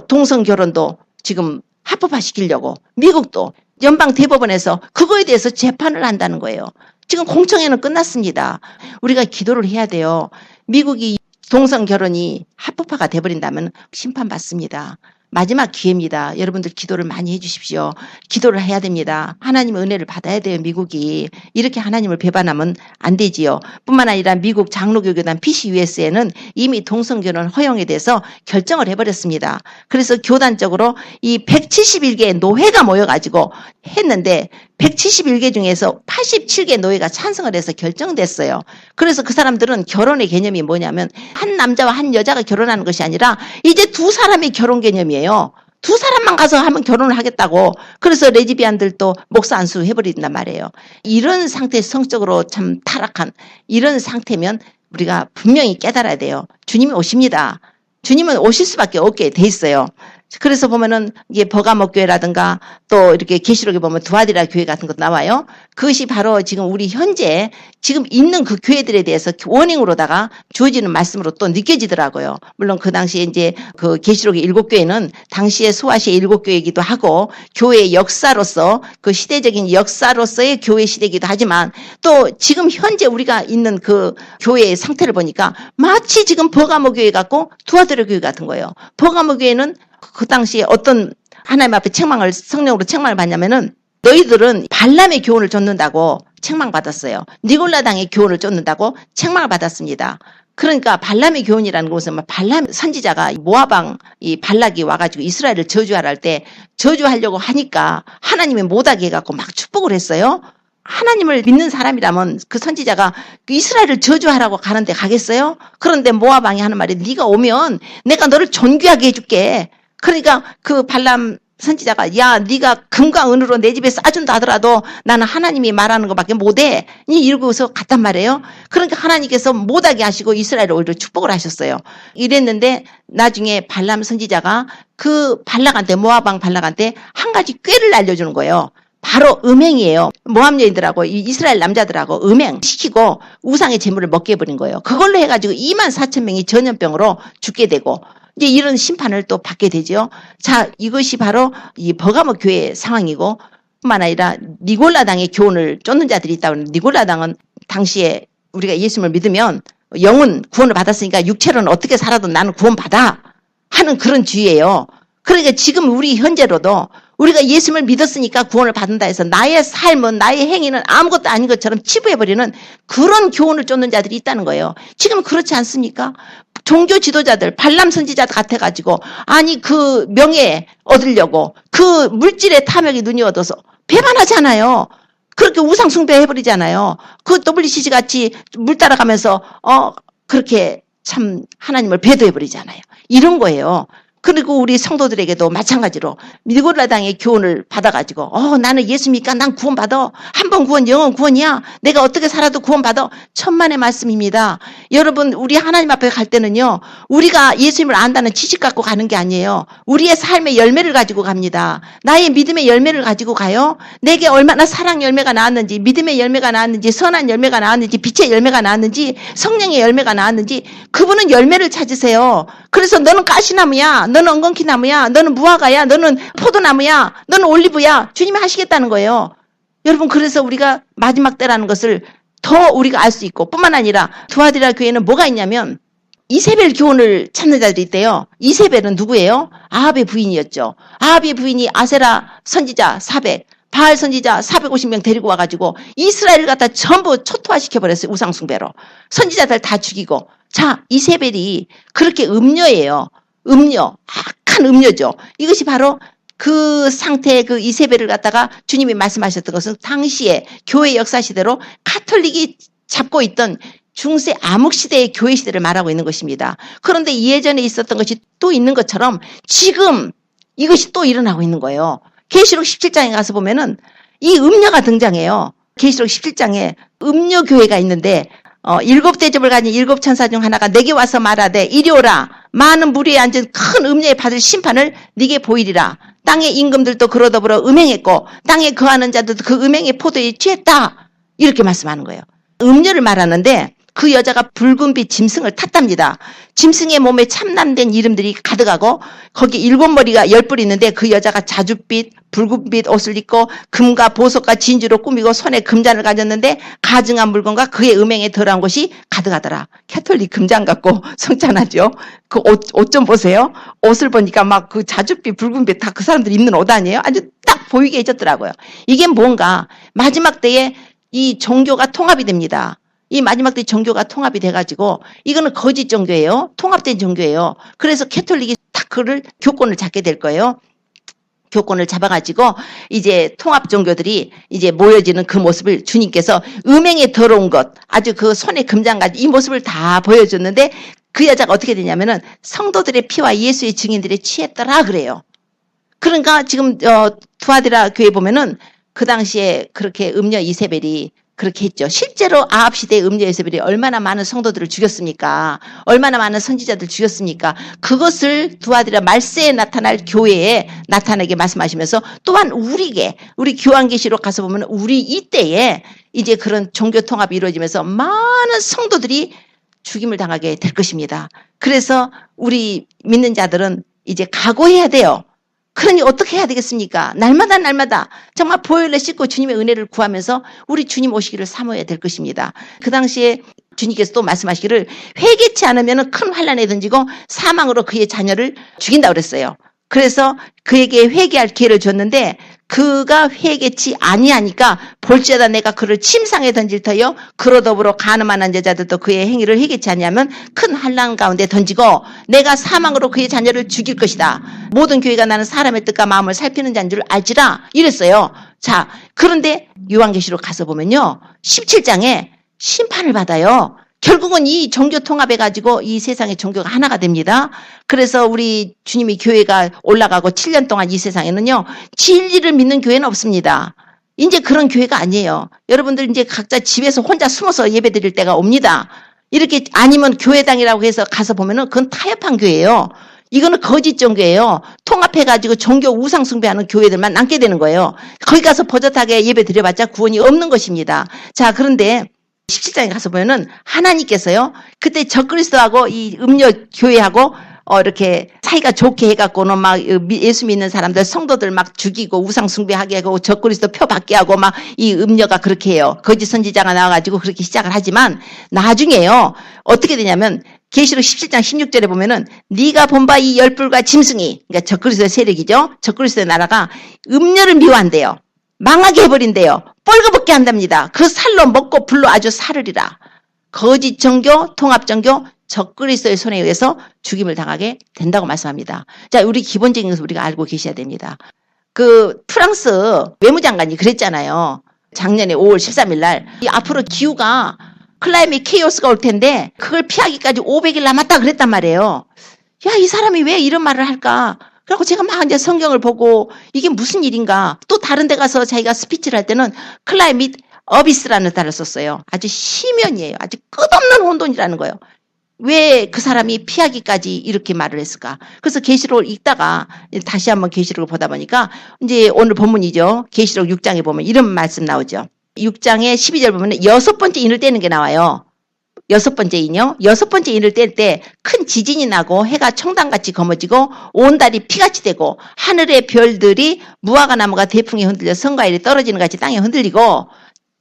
동성 결혼도 지금 합법화시키려고 미국도 연방 대법원에서 그거에 대해서 재판을 한다는 거예요. 지금 공청회는 끝났습니다. 우리가 기도를 해야 돼요. 미국이 동성 결혼이 합법화가 돼버린다면 심판받습니다. 마지막 기회입니다. 여러분들 기도를 많이 해주십시오. 기도를 해야 됩니다. 하나님의 은혜를 받아야 돼요. 미국이. 이렇게 하나님을 배반하면 안 되지요. 뿐만 아니라 미국 장로교교단 PCUS에는 이미 동성결혼 허용에 대해서 결정을 해버렸습니다. 그래서 교단적으로 이 171개의 노회가 모여가지고 했는데 171개 중에서 87개 노회가 찬성을 해서 결정됐어요. 그래서 그 사람들은 결혼의 개념이 뭐냐면 한 남자와 한 여자가 결혼하는 것이 아니라 이제 두 사람의 결혼 개념이에요. 두 사람만 가서 하면 결혼을 하겠다고. 그래서 레즈비안들도 목사 안수 해버린단 말이에요. 이런 상태에서 성적으로 참 타락한 이런 상태면 우리가 분명히 깨달아야 돼요. 주님이 오십니다. 주님은 오실 수밖에 없게 돼 있어요. 그래서 보면은 이게 버가모 교회라든가 또 이렇게 계시록에 보면 두아디라 교회 같은 것도 나와요. 그것이 바로 지금 우리 현재 지금 있는 그 교회들에 대해서 워닝으로다가 주어지는 말씀으로 또 느껴지더라고요. 물론 그 당시에 이제 그 계시록의 7교회는 당시에 소아시아 7교회이기도 하고 교회의 역사로서 그 시대적인 역사로서의 교회 시대이기도 하지만 또 지금 현재 우리가 있는 그 교회의 상태를 보니까 마치 지금 버가모 교회 같고 두아디라 교회 같은 거예요. 버가모 교회는 그 당시에 어떤 하나님 앞에 성령으로 책망을 받냐면은 너희들은 발람의 교훈을 쫓는다고 책망받았어요. 니골라당의 교훈을 쫓는다고 책망을 받았습니다. 그러니까 발람의 교훈이라는 것은 발람 선지자가 모아방 이 발락이 와가지고 이스라엘을 저주하라 할 때 저주하려고 하니까 하나님이 못하게 해갖고 막 축복을 했어요. 하나님을 믿는 사람이라면 그 선지자가 이스라엘을 저주하라고 가는데 가겠어요? 그런데 모아방이 하는 말이 네가 오면 내가 너를 존귀하게 해줄게. 그러니까 그 발람 선지자가 야 네가 금과 은으로 내 집에 싸준다 하더라도 나는 하나님이 말하는 것밖에 못해 이러고서 갔단 말이에요. 그러니까 하나님께서 못하게 하시고 이스라엘을 오히려 축복을 하셨어요. 이랬는데 나중에 발람 선지자가 그 발락한테 모아방 발락한테 한 가지 꾀를 알려주는 거예요. 바로 음행이에요. 모함 여인들하고 이스라엘 남자들하고 음행시키고 우상의 제물을 먹게 해버린 거예요. 그걸로 해가지고 24,000명이 전염병으로 죽게 되고 이제 이런 심판을 또 받게 되죠. 자, 이것이 바로 이 버가모 교회의 상황이고 뿐만 아니라 니골라당의 교훈을 쫓는 자들이 있다고 하는데 니골라당은 당시에 우리가 예수님을 믿으면 영은 구원을 받았으니까 육체로는 어떻게 살아도 나는 구원받아 하는 그런 주의예요. 그러니까 지금 우리 현재로도 우리가 예수님을 믿었으니까 구원을 받는다 해서 나의 삶은 나의 행위는 아무것도 아닌 것처럼 치부해버리는 그런 교훈을 쫓는 자들이 있다는 거예요. 지금 그렇지 않습니까? 종교 지도자들 발람 선지자 같아가지고 아니 그 명예 얻으려고 그 물질의 탐욕이 눈이 얻어서 배반하잖아요. 그렇게 우상 숭배해버리잖아요. 그 WCC 같이 물 따라가면서 그렇게 참 하나님을 배도해버리잖아요. 이런 거예요. 그리고 우리 성도들에게도 마찬가지로 니골라당의 교훈을 받아가지고 나는 예수니까 난 구원받아. 한 번 구원 영원 구원이야. 내가 어떻게 살아도 구원받아. 천만의 말씀입니다. 여러분 우리 하나님 앞에 갈 때는요. 우리가 예수님을 안다는 지식 갖고 가는 게 아니에요. 우리의 삶의 열매를 가지고 갑니다. 나의 믿음의 열매를 가지고 가요. 내게 얼마나 사랑 열매가 나왔는지 믿음의 열매가 나왔는지 선한 열매가 나왔는지 빛의 열매가 나왔는지 성령의 열매가 나왔는지 그분은 열매를 찾으세요. 그래서 너는 가시나무야. 너는 엉겅퀴나무야. 너는 무화과야. 너는 포도나무야. 너는 올리브야. 주님이 하시겠다는 거예요. 여러분 그래서 우리가 마지막 때라는 것을 더 우리가 알 수 있고 뿐만 아니라 두아디라 교회는 뭐가 있냐면 이세벨 교훈을 찾는 자들이 있대요. 이세벨은 누구예요? 아합의 부인이었죠. 아합의 부인이 아세라 선지자 400 바알 선지자 450명 데리고 와가지고 이스라엘을 갖다 전부 초토화시켜버렸어요. 우상숭배로. 선지자들 다 죽이고. 자, 이세벨이 그렇게 음녀예요. 음녀, 악한 음녀죠. 이것이 바로 그 상태의 그 이세벨을 갖다가 주님이 말씀하셨던 것은 당시에 교회 역사 시대로 카톨릭이 잡고 있던 중세 암흑시대의 교회 시대를 말하고 있는 것입니다. 그런데 예전에 있었던 것이 또 있는 것처럼 지금 이것이 또 일어나고 있는 거예요. 계시록 17장에 가서 보면은 이 음녀가 등장해요. 계시록 17장에 음녀 교회가 있는데 7대접을 가진 7천사 중 하나가 내게 와서 말하되 이리 오라. 많은 무리에 앉은 큰 음녀에 받을 심판을 네게 보이리라. 땅의 임금들도 그로 더불어 음행했고 땅에 거하는 자들도 그 음행의 포도에 취했다. 이렇게 말씀하는 거예요. 음녀를 말하는데 그 여자가 붉은빛 짐승을 탔답니다. 짐승의 몸에 참남된 이름들이 가득하고 거기 7머리가 10뿔 있는데 그 여자가 자줏빛 붉은빛 옷을 입고 금과 보석과 진주로 꾸미고 손에 금잔을 가졌는데 가증한 물건과 그의 음행에 더러운 것이 가득하더라. 캐톨릭 금잔 갖고 성찬하죠. 그 옷 좀 보세요. 옷을 보니까 막 그 자줏빛 붉은빛 다 그 사람들이 입는 옷 아니에요? 아주 딱 보이게 해줬더라고요. 이게 뭔가 마지막 때에 이 종교가 통합이 됩니다. 이 마지막 때 종교가 통합이 돼가지고 이거는 거짓 종교예요. 통합된 종교예요. 그래서 캐톨릭이 딱 그를 교권을 잡게 될 거예요. 교권을 잡아가지고 이제 통합 종교들이 이제 모여지는 그 모습을 주님께서 음행에 더러운 것 아주 그 손에 금장가지 이 모습을 다 보여줬는데 그 여자가 어떻게 되냐면은 성도들의 피와 예수의 증인들의 취했더라 그래요. 그러니까 지금 두아디라 교회 보면은 그 당시에 그렇게 음녀 이세벨이 그렇게 했죠. 실제로 아합 시대의 음녀 이세벨이 얼마나 많은 성도들을 죽였습니까? 얼마나 많은 선지자들 죽였습니까? 그것을 두아디라 말세에 나타날 교회에 나타나게 말씀하시면서 또한 우리에게 우리 교환계시록 가서 보면 우리 이때에 이제 그런 종교 통합이 이루어지면서 많은 성도들이 죽임을 당하게 될 것입니다. 그래서 우리 믿는 자들은 이제 각오해야 돼요. 그러니 어떻게 해야 되겠습니까? 날마다 정말 보혈에 씻고 주님의 은혜를 구하면서 우리 주님 오시기를 사모해야 될 것입니다. 그 당시에 주님께서 또 말씀하시기를 회개치 않으면 큰 환난에 던지고 사망으로 그의 자녀를 죽인다고 그랬어요. 그래서 그에게 회개할 기회를 줬는데 그가 회개치 아니하니까 볼지어다 내가 그를 침상에 던질 터요 그로 더불어 간음하는 여자들도 그의 행위를 회개치 아니하면 큰 환난 가운데 던지고 내가 사망으로 그의 자녀를 죽일 것이다. 모든 교회가 나는 사람의 뜻과 마음을 살피는 자인 줄 알지라 이랬어요. 자, 그런데 요한계시록 가서 보면요 17장에 심판을 받아요. 결국은 이 종교 통합해가지고 이 세상의 종교가 하나가 됩니다. 그래서 우리 주님이 교회가 올라가고 7년 동안 이 세상에는요, 진리를 믿는 교회는 없습니다. 이제 그런 교회가 아니에요. 여러분들 이제 각자 집에서 혼자 숨어서 예배 드릴 때가 옵니다. 이렇게 아니면 교회당이라고 해서 가서 보면은 그건 타협한 교회예요. 이거는 거짓 종교예요. 통합해가지고 종교 우상 숭배하는 교회들만 남게 되는 거예요. 거기 가서 버젓하게 예배 드려봤자 구원이 없는 것입니다. 자, 그런데 17장에 가서 보면은 하나님께서요, 그때 적그리스도하고 이 음료 교회하고 이렇게 사이가 좋게 해갖고는 막 예수 믿는 사람들, 성도들 막 죽이고 우상 숭배하게 하고 적그리스도 표 받게 하고 막 이 음료가 그렇게 해요. 거짓 선지자가 나와가지고 그렇게 시작을 하지만 나중에요, 어떻게 되냐면 계시록 17장 16절에 보면은 네가 본 바 이 열불과 짐승이, 그러니까 적그리스도의 세력이죠. 적그리스도의 나라가 음료를 미워한대요. 망하게 해버린대요. 뻘거벗게 한답니다. 그 살로 먹고 불로 아주 사르리라. 거짓 종교, 통합 종교, 적그리스도의 손에 의해서 죽임을 당하게 된다고 말씀합니다. 자, 우리 기본적인 것을 우리가 알고 계셔야 됩니다. 그 프랑스 외무장관이 그랬잖아요. 작년에 5월 13일 날 앞으로 기후가 클라이밋 케이오스가 올 텐데 그걸 피하기까지 500일 남았다 그랬단 말이에요. 야, 이 사람이 왜 이런 말을 할까? 그리고 제가 막 이제 성경을 보고 이게 무슨 일인가? 또 다른 데 가서 자기가 스피치를 할 때는 클라이밋 어비스라는 단어를 썼어요. 아주 심연이에요. 아주 끝없는 혼돈이라는 거예요. 왜 그 사람이 피하기까지 이렇게 말을 했을까? 그래서 계시록을 읽다가 다시 한번 계시록을 보다 보니까 이제 오늘 본문이죠. 계시록 6장에 보면 이런 말씀 나오죠. 6장에 12절 보면 여섯 번째 인을 떼는 게 나와요. 여섯 번째 인이요. 여섯 번째 인을 뗄 때 큰 지진이 나고 해가 청단같이 검어지고 온 달이 피같이 되고 하늘의 별들이 무화과 나무가 대풍에 흔들려 성과일이 떨어지는 같이 땅에 흔들리고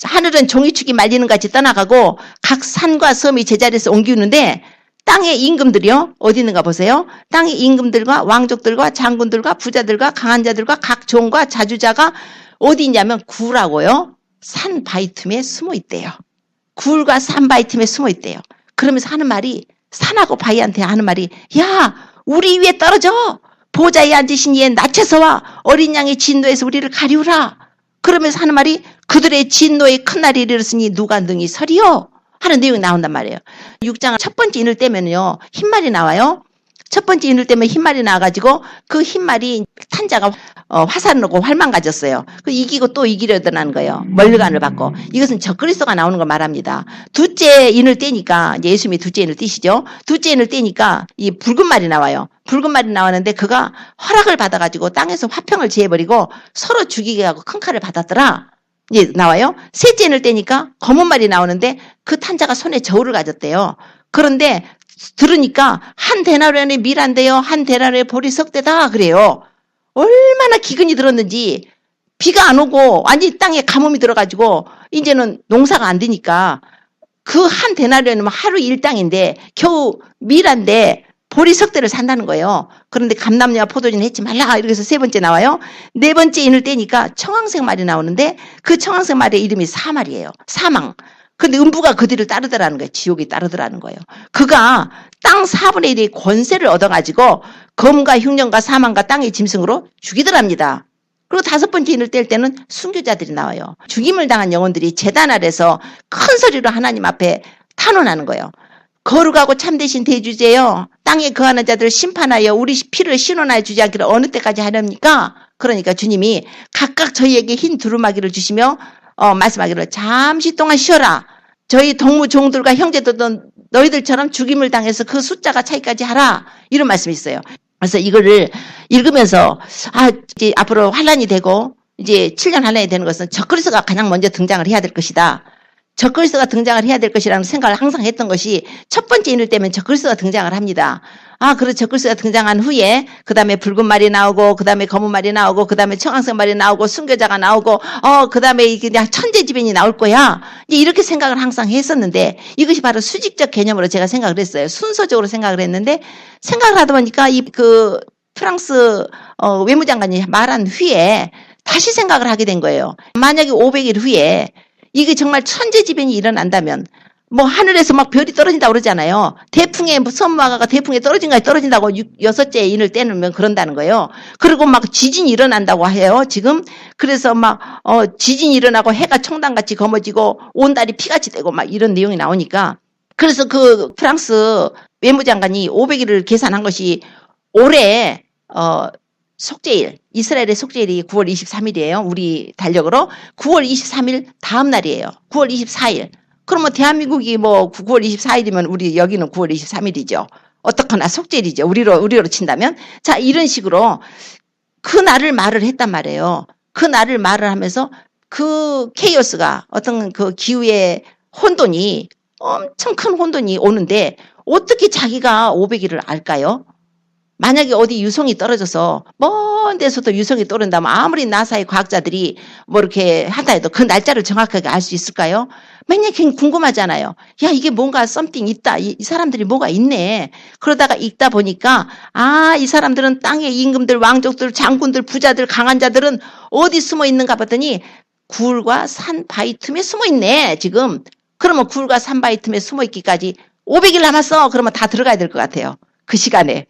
하늘은 종이축이 말리는 같이 떠나가고 각 산과 섬이 제자리에서 옮기는데 땅의 임금들이요. 어디 있는가 보세요. 땅의 임금들과 왕족들과 장군들과 부자들과 강한 자들과 각 종과 자주자가 어디 있냐면 굴하고요. 산 바위 틈에 숨어 있대요. 굴과 산 바위 틈에 숨어 있대요. 그러면서 하는 말이, 산하고 바위한테 하는 말이, 야, 우리 위에 떨어져. 보좌에 앉으신 이에 낮춰서와 어린 양의 진노에서 우리를 가리우라. 그러면서 하는 말이, 그들의 진노의 큰 날이 이르렀으니 누가 능히 서리요? 하는 내용이 나온단 말이에요. 6장 첫 번째 인을 떼면요, 흰말이 나와요. 첫 번째 인을 떼면 흰말이 나와가지고 그 흰말이 탄자가 화살을 놓고 활만 가졌어요. 그 이기고 또 이기려던 거예요. 멀리간을 받고. 이것은 적그리스도가 나오는 걸 말합니다. 둘째 인을 떼니까, 이제 예수님이 둘째 인을 떼시죠. 둘째 인을 떼니까 이 붉은 말이 나와요. 붉은 말이 나왔는데 그가 허락을 받아가지고 땅에서 화평을 제해버리고 서로 죽이게 하고 큰 칼을 받았더라. 예, 나와요. 셋째 인을 떼니까 검은 말이 나오는데 그 탄자가 손에 저울을 가졌대요. 그런데 들으니까 한 데나리온의 밀한데요, 한 데나리온의 보리 석대다 그래요. 얼마나 기근이 들었는지 비가 안 오고 완전히 땅에 가뭄이 들어가지고 이제는 농사가 안 되니까 그 한 데나리온이면 하루 일당인데 겨우 밀한데 보리 석대를 산다는 거예요. 그런데 감남류와 포도주는 했지 말라. 이렇게 해서 세 번째 나와요. 네 번째 인을 떼니까 청황색 말이 나오는데 그 청황색 말의 이름이 사말이에요. 사망. 근데 음부가 그 뒤를 따르더라는 거예요. 지옥이 따르더라는 거예요. 그가 땅 4분의 1의 권세를 얻어가지고 검과 흉년과 사망과 땅의 짐승으로 죽이더랍니다. 그리고 다섯 번째 인을 뗄 때는 순교자들이 나와요. 죽임을 당한 영혼들이 제단 아래서 큰 소리로 하나님 앞에 탄원하는 거예요. 거룩하고 참되신 대주제여, 땅에 거하는 자들 심판하여 우리 피를 신원하여 주지 않기를 어느 때까지 하렵니까? 그러니까 주님이 각각 저희에게 흰 두루마기를 주시며 말씀하기를 잠시 동안 쉬어라. 저희 동무 종들과 형제들도 너희들처럼 죽임을 당해서 그 숫자가 차이까지 하라. 이런 말씀이 있어요. 그래서 이거를 읽으면서 이제 앞으로 환란이 되고 이제 7년 환란이 되는 것은 적그리스도가 가장 먼저 등장을 해야 될 것이다. 적그리스도가 등장을 해야 될 것이라는 생각을 항상 했던 것이 첫 번째 인을 떼면 적그리스도가 등장을 합니다. 그래서 적그리스도가 등장한 후에 그 다음에 붉은 말이 나오고 그 다음에 검은 말이 나오고 그 다음에 청황색 말이 나오고 순교자가 나오고 그 다음에 이게 천재지변이 나올 거야. 이제 이렇게 생각을 항상 했었는데 이것이 바로 수직적 개념으로 제가 생각을 했어요. 순서적으로 생각을 했는데 생각을 하다 보니까 그 프랑스 외무장관이 말한 후에 다시 생각을 하게 된 거예요. 만약에 500일 후에 이게 정말 천재지변이 일어난다면 뭐 하늘에서 막 별이 떨어진다고 그러잖아요. 대풍에 선무화과가 대풍에 떨어진다고 여섯째 인을 떼놓으면 그런다는 거예요. 그리고 막 지진이 일어난다고 해요. 지금 그래서 막 지진이 일어나고 해가 청단같이 검어지고 온 달이 피같이 되고 막 이런 내용이 나오니까 그래서 그 프랑스 외무장관이 500일을 계산한 것이 올해 속죄일, 이스라엘의 속죄일이 9월 23일이에요. 우리 달력으로 9월 23일 다음 날이에요. 9월 24일. 그러면 대한민국이 뭐 9월 24일이면 우리 여기는 9월 23일이죠. 어떻거나 속죄일이죠. 우리로 친다면. 자, 이런 식으로 그 날을 말을 했단 말이에요. 그 날을 말을 하면서 그 케이오스가 어떤 그 기후의 혼돈이 엄청 큰 혼돈이 오는데 어떻게 자기가 500일을 알까요? 만약에 어디 유성이 떨어져서 먼 데서도 유성이 떨어진다면 아무리 나사의 과학자들이 뭐 이렇게 한다 해도 그 날짜를 정확하게 알 수 있을까요? 맨날 궁금하잖아요. 야, 이게 뭔가 something 있다. 이 사람들이 뭐가 있네. 그러다가 읽다 보니까 이 사람들은 땅의 임금들, 왕족들, 장군들, 부자들, 강한 자들은 어디 숨어 있는가 봤더니 굴과 산 바위 틈에 숨어 있네. 지금. 그러면 굴과 산 바위 틈에 숨어 있기까지 500일 남았어. 그러면 다 들어가야 될 것 같아요. 그 시간에.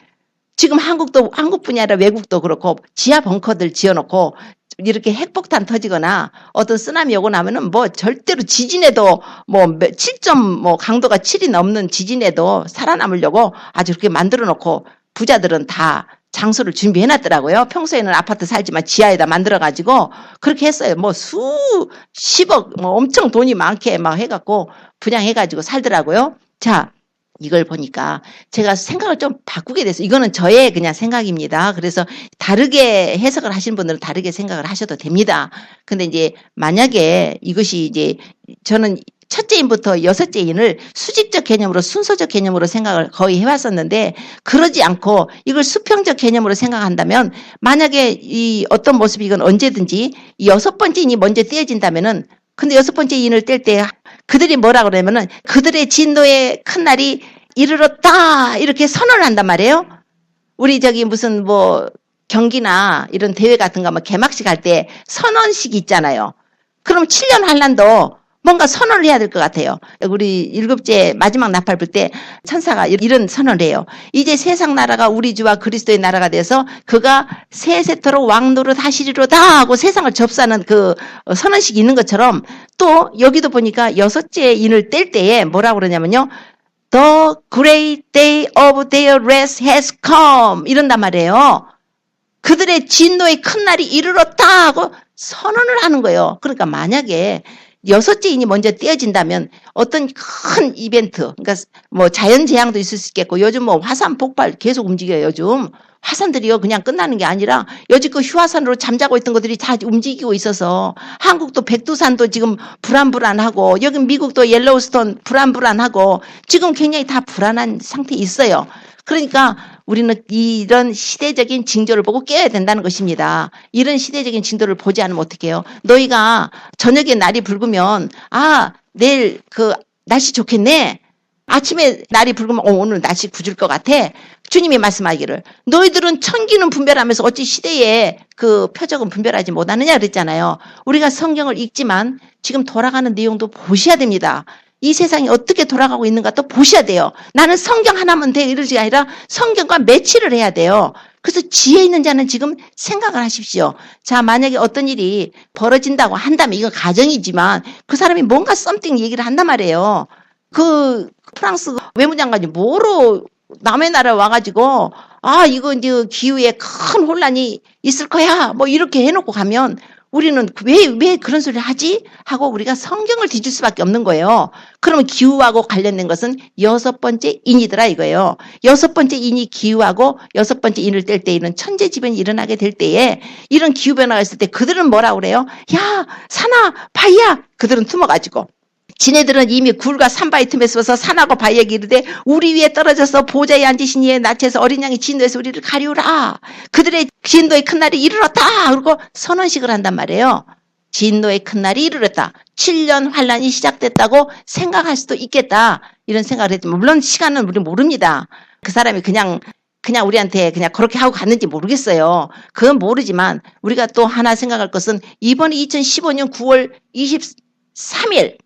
지금 한국뿐이 아니라 외국도 그렇고 지하 벙커들 지어놓고 이렇게 핵폭탄 터지거나 어떤 쓰나미 오고 나면은 뭐 절대로 지진에도 뭐 7점 강도가 7이 넘는 지진에도 살아남으려고 아주 그렇게 만들어 놓고 부자들은 다 장소를 준비해 놨더라고요. 평소에는 아파트 살지만 지하에다 만들어 가지고 그렇게 했어요. 뭐 수십억 엄청 돈이 많게 막 해갖고 분양해 가지고 살더라고요. 자, 이걸 보니까 제가 생각을 좀 바꾸게 됐어요. 이거는 저의 그냥 생각입니다. 그래서 다르게 해석을 하신 분들은 다르게 생각을 하셔도 됩니다. 근데 이제 만약에 이것이 이제 저는 첫째 인부터 여섯째 인을 수직적 개념으로 순서적 개념으로 생각을 거의 해왔었는데 그러지 않고 이걸 수평적 개념으로 생각한다면 만약에 이 어떤 모습이 이건 언제든지 이 여섯 번째 인이 먼저 떼어진다면은 근데 여섯 번째 인을 뗄 때 그들이 뭐라 그러면은 그들의 진노의 큰 날이 이르렀다 이렇게 선언을 한단 말이에요. 우리 저기 무슨 뭐 경기나 이런 대회 같은 거 뭐 개막식 할 때 선언식이 있잖아요. 그럼 7년 환란도 뭔가 선언을 해야 될 것 같아요. 우리 일곱째 마지막 나팔 불 때 천사가 이런 선언을 해요. 이제 세상 나라가 우리 주와 그리스도의 나라가 돼서 그가 세세토록 왕노릇 하시리로다 하고 세상을 접수하는 그 선언식이 있는 것처럼 또 여기도 보니까 여섯째 인을 뗄 때에 뭐라고 그러냐면요. The great day of their rest has come 이런단 말이에요. 그들의 진노의 큰 날이 이르렀다 하고 선언을 하는 거예요. 그러니까 만약에 여섯째 인이 먼저 떼어진다면 어떤 큰 이벤트, 그러니까 뭐 자연재앙도 있을 수 있겠고 요즘 뭐 화산 폭발 계속 움직여요. 요즘 화산들이요 그냥 끝나는 게 아니라 여지껏 휴화산으로 잠자고 있던 것들이 다 움직이고 있어서 한국도 백두산도 지금 불안불안하고 여기 미국도 옐로우스톤 불안불안하고 지금 굉장히 다 불안한 상태에 있어요. 그러니까 우리는 이런 시대적인 징조를 보고 깨어야 된다는 것입니다. 이런 시대적인 징조를 보지 않으면 어떻게 해요? 너희가 저녁에 날이 붉으면 내일 그 날씨 좋겠네. 아침에 날이 붉으면 오늘 날씨 굳을 것 같아. 주님이 말씀하기를 너희들은 천기는 분별하면서 어찌 시대에 그 표적은 분별하지 못하느냐 그랬잖아요. 우리가 성경을 읽지만 지금 돌아가는 내용도 보셔야 됩니다. 이 세상이 어떻게 돌아가고 있는가 또 보셔야 돼요. 나는 성경 하나면 돼 이러지 아니라 성경과 매치를 해야 돼요. 그래서 지혜 있는 자는 지금 생각을 하십시오. 자, 만약에 어떤 일이 벌어진다고 한다면 이건 가정이지만 그 사람이 뭔가 썸띵 얘기를 한단 말이에요. 그 프랑스 외무장관이 뭐로 남의 나라에 와가지고 이거 이제 기후에 큰 혼란이 있을 거야 뭐 이렇게 해놓고 가면 우리는 왜 그런 소리를 하지? 하고 우리가 성경을 뒤질 수밖에 없는 거예요. 그러면 기후하고 관련된 것은 여섯 번째 인이더라 이거예요. 여섯 번째 인이 기후하고 여섯 번째 인을 뗄 때 이런 천재지변이 일어나게 될 때에 이런 기후변화가 있을 때 그들은 뭐라 그래요? 야, 산아, 바위야. 그들은 숨어가지고. 지네들은 이미 굴과 산바위 틈에 서서 산하고 바위에게 이르되 우리 위에 떨어져서 보좌에 앉으신 이의 낯에서 어린 양이 진노에서 우리를 가리우라. 그들의 진노의 큰 날이 이르렀다. 그리고 선언식을 한단 말이에요. 진노의 큰 날이 이르렀다. 7년 환란이 시작됐다고 생각할 수도 있겠다. 이런 생각을 했지만 물론 시간은 우리 모릅니다. 그 사람이 그냥 우리한테 그냥 그렇게 하고 갔는지 모르겠어요. 그건 모르지만 우리가 또 하나 생각할 것은 이번에 2015년 9월 23일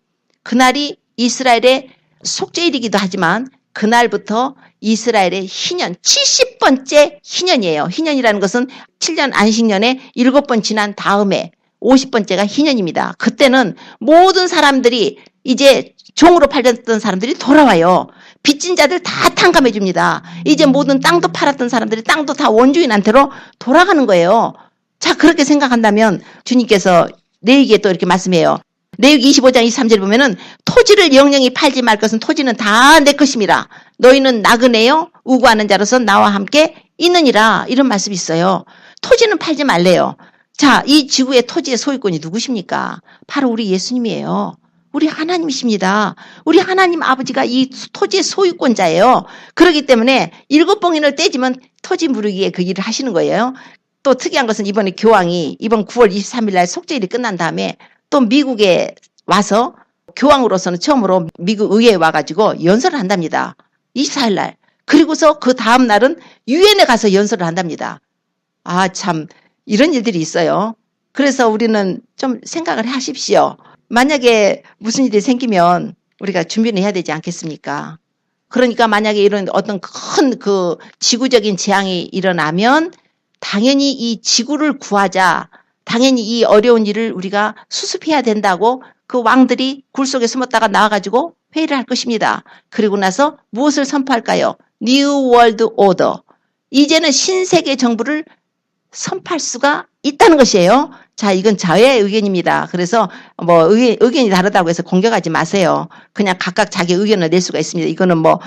그날이 이스라엘의 속죄일이기도 하지만 그날부터 이스라엘의 희년 70번째 희년이에요. 희년이라는 것은 7년 안식년에 7번 지난 다음에 50번째가 희년입니다. 그때는 모든 사람들이 이제 종으로 팔렸던 사람들이 돌아와요. 빚진 자들 다 탕감해 줍니다. 이제 모든 땅도 팔았던 사람들이 땅도 다 원주인한테로 돌아가는 거예요. 자, 그렇게 생각한다면 주님께서 내에게 또 이렇게 말씀해요. 레위기 25장 23절 보면은 토지를 영영히 팔지 말 것은 토지는 다 내 것입니다. 너희는 나그네요 우고하는 자로서 나와 함께 있느니라. 이런 말씀이 있어요. 토지는 팔지 말래요. 자, 이 지구의 토지의 소유권이 누구십니까? 바로 우리 예수님이에요. 우리 하나님이십니다. 우리 하나님 아버지가 이 토지의 소유권자예요. 그렇기 때문에 7봉인을 떼지면 토지 무르기에 그 일을 하시는 거예요. 또 특이한 것은 이번에 교황이 이번 9월 23일 날 속죄일이 끝난 다음에 또 미국에 와서 교황으로서는 처음으로 미국 의회에 와가지고 연설을 한답니다. 24일 날. 그리고서 그 다음 날은 유엔에 가서 연설을 한답니다. 아, 참 이런 일들이 있어요. 그래서 우리는 좀 생각을 하십시오. 만약에 무슨 일이 생기면 우리가 준비를 해야 되지 않겠습니까? 그러니까 만약에 이런 어떤 큰 그 지구적인 재앙이 일어나면 당연히 이 지구를 구하자, 당연히 이 어려운 일을 우리가 수습해야 된다고 그 왕들이 굴 속에 숨었다가 나와가지고 회의를 할 것입니다. 그리고 나서 무엇을 선포할까요? New World Order. 이제는 신세계 정부를 선포할 수가 있다는 것이에요. 자, 이건 저의 의견입니다. 그래서 뭐 의견이 다르다고 해서 공격하지 마세요. 그냥 각각 자기 의견을 낼 수가 있습니다. 이거는 뭐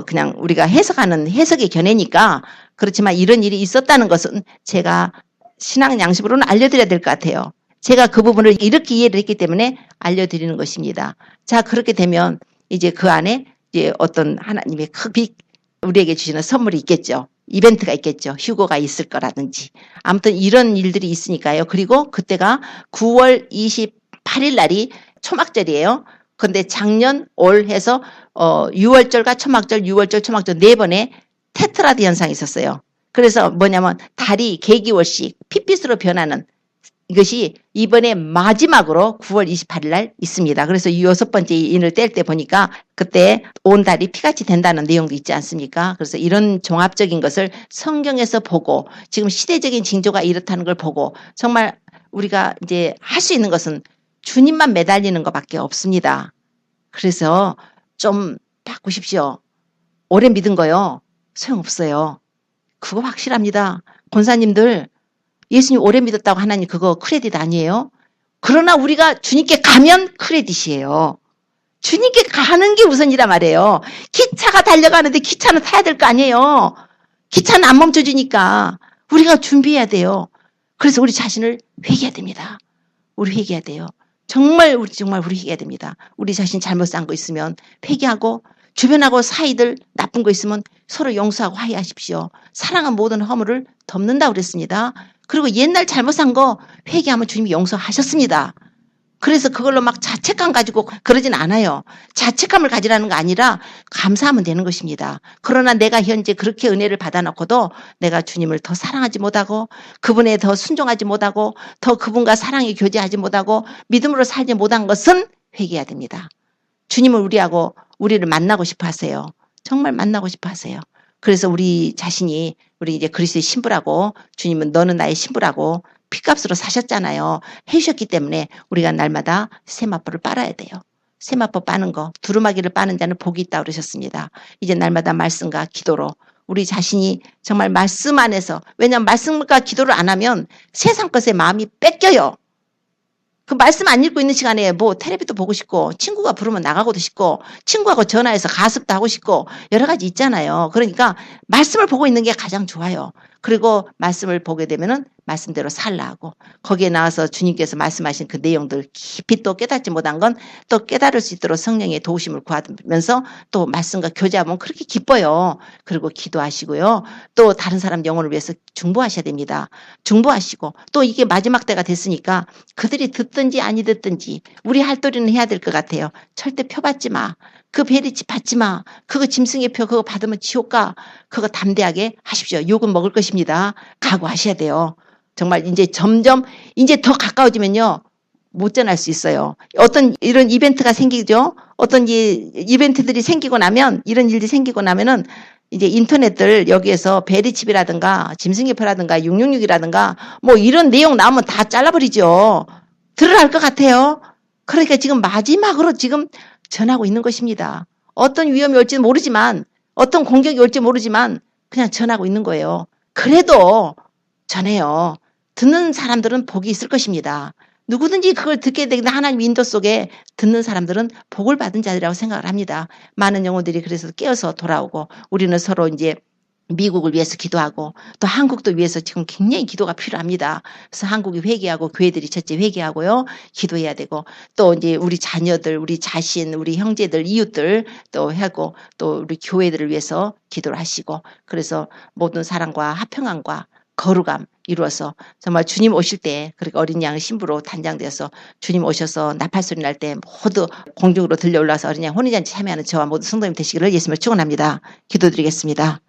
그냥 우리가 해석하는 해석의 견해니까. 그렇지만 이런 일이 있었다는 것은 제가 신앙 양심으로는 알려드려야 될 것 같아요. 제가 그 부분을 이렇게 이해를 했기 때문에 알려드리는 것입니다. 자, 그렇게 되면 이제 그 안에 이제 어떤 하나님의 큰 빛, 우리에게 주시는 선물이 있겠죠. 이벤트가 있겠죠. 휴거가 있을 거라든지. 아무튼 이런 일들이 있으니까요. 그리고 그때가 9월 28일 날이 초막절이에요. 그런데 작년 올 해서 6월절과 초막절, 6월절, 초막절 4번의 테트라드 현상이 있었어요. 그래서 뭐냐면 달이 개기월씩 핏빛으로 변하는 이것이 이번에 마지막으로 9월 28일 날 있습니다. 그래서 이 6번째 인을 뗄 때 보니까 그때 온 달이 피같이 된다는 내용도 있지 않습니까? 그래서 이런 종합적인 것을 성경에서 보고 지금 시대적인 징조가 이렇다는 걸 보고 정말 우리가 이제 할 수 있는 것은 주님만 매달리는 것밖에 없습니다. 그래서 좀 바꾸십시오. 오래 믿은 거요. 소용없어요. 그거 확실합니다. 권사님들 예수님 오래 믿었다고 하나님 그거 크레딧 아니에요? 그러나 우리가 주님께 가면 크레딧이에요. 주님께 가는 게 우선이란 말이에요. 기차가 달려가는데 기차는 타야 될 거 아니에요. 기차는 안 멈춰주니까 우리가 준비해야 돼요. 그래서 우리 자신을 회개해야 됩니다. 우리 회개해야 돼요. 정말 우리 회개해야 됩니다. 우리 자신 잘못 산 거 있으면 회개하고 주변하고 사이들 나쁜 거 있으면 서로 용서하고 화해하십시오. 사랑은 모든 허물을 덮는다고 그랬습니다. 그리고 옛날 잘못 산 거 회개하면 주님이 용서하셨습니다. 그래서 그걸로 막 자책감 가지고 그러진 않아요. 자책감을 가지라는 거 아니라 감사하면 되는 것입니다. 그러나 내가 현재 그렇게 은혜를 받아놓고도 내가 주님을 더 사랑하지 못하고 그분에 더 순종하지 못하고 더 그분과 사랑이 교제하지 못하고 믿음으로 살지 못한 것은 회개해야 됩니다. 주님을 우리를 만나고 싶어 하세요. 정말 만나고 싶어 하세요. 그래서 우리 자신이 우리 이제 그리스도의 신부라고 주님은 너는 나의 신부라고 피값으로 사셨잖아요. 해주셨기 때문에 우리가 날마다 세마포를 빨아야 돼요. 세마포 빠는 거 두루마기를 빠는 자는 복이 있다고 그러셨습니다. 이제 날마다 말씀과 기도로 우리 자신이 정말 말씀 안에서 왜냐하면 말씀과 기도를 안 하면 세상 것에 마음이 뺏겨요. 그 말씀 안 읽고 있는 시간에 뭐 텔레비도 보고 싶고 친구가 부르면 나가고도 싶고 친구하고 전화해서 가습도 하고 싶고 여러 가지 있잖아요. 그러니까 말씀을 보고 있는 게 가장 좋아요. 그리고 말씀을 보게 되면은 말씀대로 살라 하고 거기에 나와서 주님께서 말씀하신 그 내용들 깊이 또 깨닫지 못한 건 또 깨달을 수 있도록 성령의 도우심을 구하면서 또 말씀과 교제하면 그렇게 기뻐요. 그리고 기도하시고요. 또 다른 사람 영혼을 위해서 중보하셔야 됩니다. 중보하시고 또 이게 마지막 때가 됐으니까 그들이 듣든지 아니 듣든지 우리 할 도리는 해야 될 것 같아요. 절대 표 받지 마. 그 베리치 받지 마. 그거 짐승의 표 그거 받으면 지옥 가. 그거 담대하게 하십시오. 욕은 먹을 것입니다. 각오하셔야 돼요. 정말 이제 점점 이제 더 가까워지면요. 못 전할 수 있어요. 어떤 이런 이벤트가 생기죠. 어떤 이벤트들이 생기고 나면 이런 일이 생기고 나면은 이제 인터넷들 여기에서 베리칩이라든가 짐승의 표라든가 666이라든가 뭐 이런 내용 나오면 다 잘라버리죠. 들으라 할 것 같아요. 그러니까 지금 마지막으로 지금 전하고 있는 것입니다. 어떤 위험이 올지는 모르지만 어떤 공격이 올지 모르지만 그냥 전하고 있는 거예요. 그래도 전해요. 듣는 사람들은 복이 있을 것입니다. 누구든지 그걸 듣게 되는 하나님 인도 속에 듣는 사람들은 복을 받은 자들이라고 생각을 합니다. 많은 영혼들이 그래서 깨어서 돌아오고 우리는 서로 이제 미국을 위해서 기도하고 또 한국도 위해서 지금 굉장히 기도가 필요합니다. 그래서 한국이 회개하고 교회들이 첫째 회개하고요. 기도해야 되고 또 이제 우리 자녀들, 우리 자신, 우리 형제들, 이웃들 또 하고 또 우리 교회들을 위해서 기도를 하시고 그래서 모든 사랑과 화평함과 거룩함 이루어서 정말 주님 오실 때 그렇게 어린 양의 신부로 단장되어서 주님 오셔서 나팔소리 날 때 모두 공중으로 들려 올라서 어린 양 혼인잔치 참여하는 저와 모든 성도님 되시기를 예수님을 축원합니다. 기도드리겠습니다.